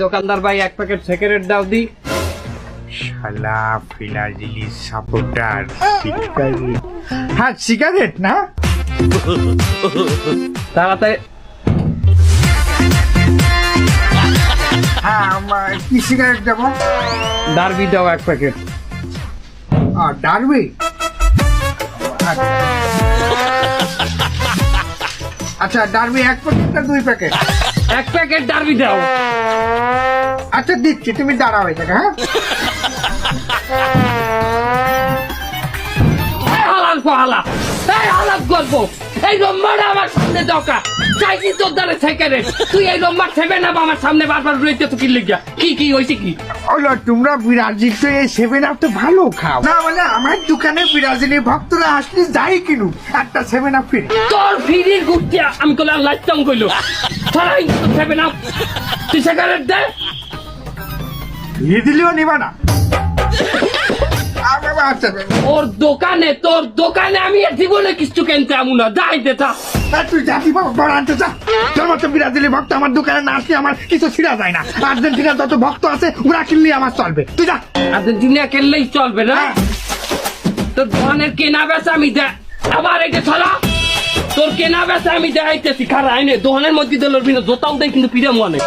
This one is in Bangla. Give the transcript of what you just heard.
দোকানদার ভাই এক প্যাকেট সিগারেট দাও দি। শালা ফিলাজিলি সাপোর্টার সিগারেট। হ্যাঁ সিগারেট না, তাড়াতাড়ি। হ্যাঁ আমার কি সিগারেট দেবো? ডারবি দাও এক প্যাকেট। ডারবি, আচ্ছা ডারবি এক প্যাকেট না 2 প্যাকেট? এক প্যাকেট ডারবি দাও। আচ্ছা দিচ্ছি, তুমি দাঁড়াও এটাকে। হ্যাঁ হালাল পালা, এই হালাল গল্প, এই রম্মার আমার সামনে দকা চাইছি তোর দ্বারা সিগারেট, তুই এই রম্মার ছেবে না আমার সামনে বারবার রইতে তো কি লিখা, কি হয়েছে কি? ওলো তোমরা ব্রাজিল তো এই 7 আপ তো ভালো খাও না, মানে আমার দোকানে ব্রাজিলি ভক্তরা আসলে যাই কিনু একটা 7 আপ ফ্রি। তোর ফিরির গুটিয়া আমি কইলা লাইতাম কইলো ছড়াই তো ছেবে না, তুই সিগারেট দে। দিলেও নিবা না? আচ্ছা ওর দোকানে, তোর দোকানে আমি জীবনে কিছু কিনতে আমু না, যাই দে তা। তুই জাতি বড় আনতে চা, তোর মতো ব্রাজিলি ভক্ত আমার দোকানে না আসলে আমার কিছু ছিঁড়া যায় না। আর্জেন্টিনার যত ভক্ত আছে ওরা কিনলে আমার চলবে, তুই যা। আর্জেন্টিনা খেললেই চলবে না? তোর দোকানের কেনা বেচা আমি দে, আবার এটা ছড়া তোর কেনা বেচা আমি দেখাইতেছি, খারা আইনে দোকানের মধ্যে দিল জোতাও দেয় কিন্তু পিড়ে মনে